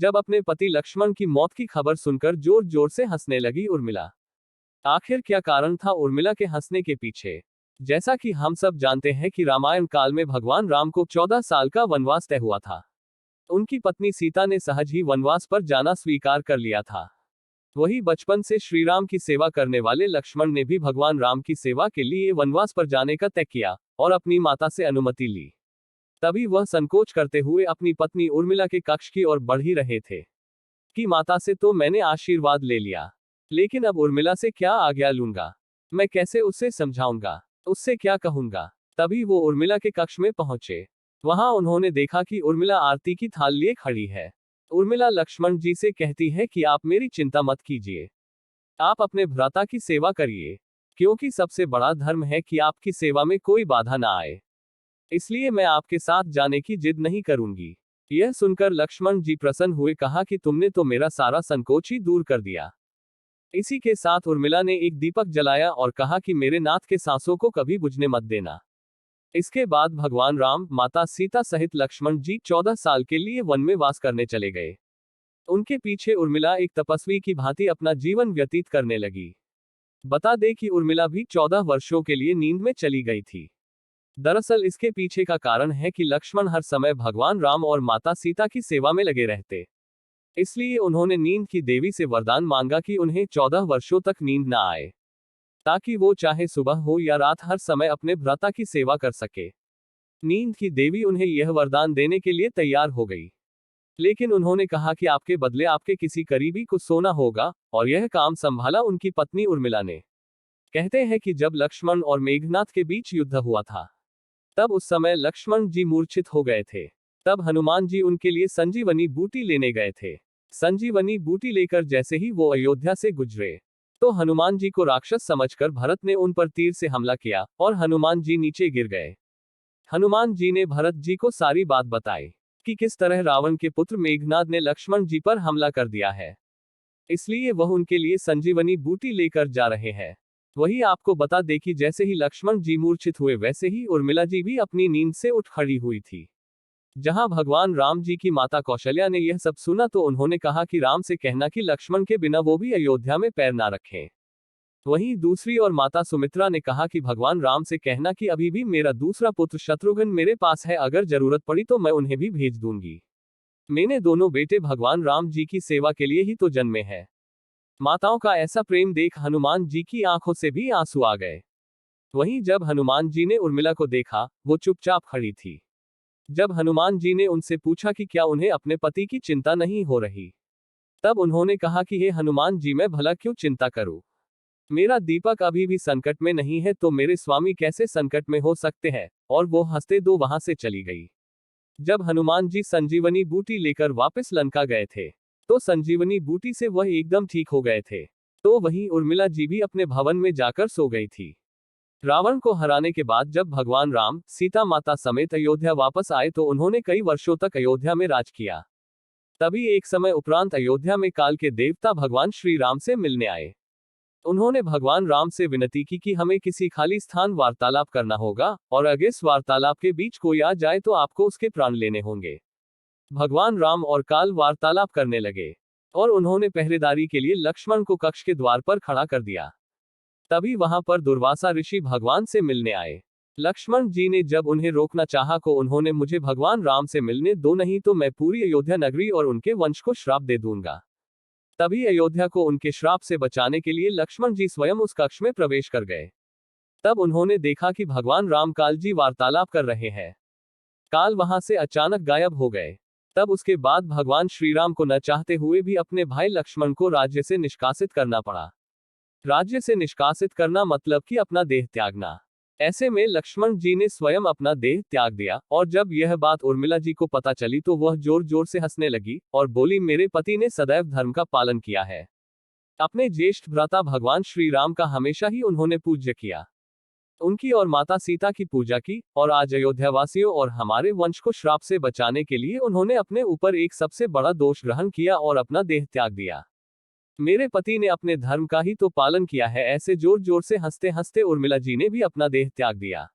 जब अपने पति लक्ष्मण की मौत की खबर सुनकर जोर जोर से हंसने लगी उर्मिला। आखिर क्या कारण था उर्मिला के हंसने के पीछे? जैसा कि हम सब जानते हैं कि रामायण काल में भगवान राम को 14 साल का वनवास तय हुआ था। उनकी पत्नी सीता ने सहज ही वनवास पर जाना स्वीकार कर लिया था। वही बचपन से श्री राम की सेवा करने वाले लक्ष्मण ने भी भगवान राम की सेवा के लिए वनवास पर जाने का तय किया और अपनी माता से अनुमति ली। तभी वह संकोच करते हुए अपनी पत्नी उर्मिला के कक्ष की ओर बढ़ ही रहे थे कि माता से तो मैंने आशीर्वाद ले लिया, लेकिन अब उर्मिला से क्या आज्ञा लूंगा? मैं कैसे उसे समझाऊंगा? उससे क्या कहूंगा? तभी वो उर्मिला के कक्ष में पहुंचे। वहां उन्होंने देखा कि उर्मिला आरती की थाल लिए खड़ी है। उर्मिला लक्ष्मण जी से कहती है कि आप मेरी चिंता मत कीजिए, आप अपने भ्राता की सेवा करिए, क्योंकि सबसे बड़ा धर्म है कि आपकी सेवा में कोई बाधा ना आए। इसलिए मैं आपके साथ जाने की जिद नहीं करूंगी। यह सुनकर लक्ष्मण जी प्रसन्न हुए, कहा कि तुमने तो मेरा सारा संकोच ही दूर कर दिया। इसी के साथ उर्मिला ने एक दीपक जलाया और कहा कि मेरे नाथ के सांसों को कभी बुझने मत देना। इसके बाद भगवान राम, माता सीता सहित लक्ष्मण जी 14 साल के लिए वन में वास करने चले गए। उनके पीछे उर्मिला एक तपस्वी की भांति अपना जीवन व्यतीत करने लगी। बता दें कि उर्मिला भी 14 वर्षों के लिए नींद में चली गई थी। दरअसल इसके पीछे का कारण है कि लक्ष्मण हर समय भगवान राम और माता सीता की सेवा में लगे रहते। इसलिए उन्होंने नींद की देवी से वरदान मांगा कि उन्हें 14 वर्षों तक नींद न आए, ताकि वो चाहे सुबह हो या रात हर समय अपने भ्राता की सेवा कर सके। नींद की देवी उन्हें यह वरदान देने के लिए तैयार हो गई, लेकिन उन्होंने कहा कि आपके बदले आपके किसी करीबी को सोना होगा, और यह काम संभाला उनकी पत्नी उर्मिला ने। कहते हैं कि जब लक्ष्मण और मेघनाथ के बीच युद्ध हुआ था, तब उस समय लक्ष्मण जी मूर्छित हो गए थे। तब हनुमान जी उनके लिए संजीवनी बूटी लेने गए थे। संजीवनी बूटी लेकर जैसे ही वो अयोध्या से गुजरे, तो हनुमान जी को राक्षस समझकर भरत ने उन पर तीर से हमला किया और हनुमान जी नीचे गिर गए। हनुमान जी ने भरत जी को सारी बात बताई कि किस तरह रावण के पुत्र मेघनाद ने लक्ष्मण जी पर हमला कर दिया है, इसलिए वह उनके लिए संजीवनी बूटी लेकर जा रहे हैं। वही आपको बता दे कि जैसे ही लक्ष्मण जी मूर्छित हुए, वैसे ही उर्मिला जी भी अपनी नींद से उठ खड़ी हुई थी। जहां भगवान राम जी की माता कौशल्या ने यह सब सुना, तो उन्होंने कहा कि राम से कहना कि लक्ष्मण के बिना वो भी अयोध्या में पैर ना रखें। वहीं दूसरी ओर माता सुमित्रा ने कहा कि भगवान राम से कहना कि अभी भी मेरा दूसरा पुत्र शत्रुघ्न मेरे पास है, अगर जरूरत पड़ी तो मैं उन्हें भी भेज दूंगी। मैंने दोनों बेटे भगवान राम जी की सेवा के लिए ही तो जन्मे हैं। माताओं का ऐसा प्रेम देख हनुमान जी की आंखों से भी आंसू आ गए। वहीं जब हनुमान जी ने उर्मिला को देखा, वो चुपचाप खड़ी थी। जब हनुमान जी ने उनसे पूछा कि क्या उन्हें अपने पति की चिंता नहीं हो रही, तब उन्होंने कहा कि हे हनुमान जी, मैं भला क्यों चिंता करूं? मेरा दीपक अभी भी संकट में नहीं है, तो मेरे स्वामी कैसे संकट में हो सकते हैं? और वो हंसते दो वहां से चली गई। जब हनुमान जी संजीवनी बूटी लेकर वापस लंका गए थे, तो संजीवनी बूटी से वह एकदम ठीक हो गए थे। तो वहीं उर्मिला जी भी अपने भवन में जाकर सो गई थी। रावण को हराने के बाद जब भगवान राम, सीता माता समेत अयोध्या वापस आए, तो उन्होंने कई वर्षों तक अयोध्या में राज किया। तभी एक समय उपरांत अयोध्या में काल के देवता भगवान श्री राम से मिलने आए। उन्होंने भगवान राम से विनती की कि हमें किसी खाली स्थान वार्तालाप करना होगा, और अगर इस वार्तालाप के बीच कोई आ जाए तो आपको उसके प्राण लेने होंगे। भगवान राम और काल वार्तालाप करने लगे, और उन्होंने पहरेदारी के लिए लक्ष्मण को कक्ष के द्वार पर खड़ा कर दिया। तभी वहां पर दुर्वासा ऋषि भगवान से मिलने आए। लक्ष्मण जी ने जब उन्हें रोकना चाहा, को उन्होंने मुझे भगवान राम से मिलने दो, नहीं तो मैं पूरी अयोध्या नगरी और उनके वंश को श्राप दे दूंगा। तभी अयोध्या को उनके श्राप से बचाने के लिए लक्ष्मण जी स्वयं उस कक्ष में प्रवेश कर गए। तब उन्होंने देखा कि भगवान राम काल जी वार्तालाप कर रहे हैं। काल वहां से अचानक गायब हो गए। तब उसके बाद भगवान श्री राम को न चाहते हुए भी अपने भाई लक्ष्मण को राज्य से निष्कासित करना पड़ा। राज्य से निष्कासित करना मतलब कि अपना देह त्यागना। ऐसे में लक्ष्मण जी ने स्वयं अपना देह त्याग दिया, और जब यह बात उर्मिला जी को पता चली तो वह जोर जोर से हंसने लगी और बोली, मेरे पति ने सदैव धर्म का पालन किया है। अपने ज्येष्ठ भ्राता भगवान श्री राम का हमेशा ही उन्होंने पूज्य किया, उनकी और माता सीता की पूजा की, और आज अयोध्यावासियों और हमारे वंश को श्राप से बचाने के लिए उन्होंने अपने ऊपर एक सबसे बड़ा दोष ग्रहण किया और अपना देह त्याग दिया। मेरे पति ने अपने धर्म का ही तो पालन किया है। ऐसे जोर जोर से हंसते हंसते उर्मिला जी ने भी अपना देह त्याग दिया।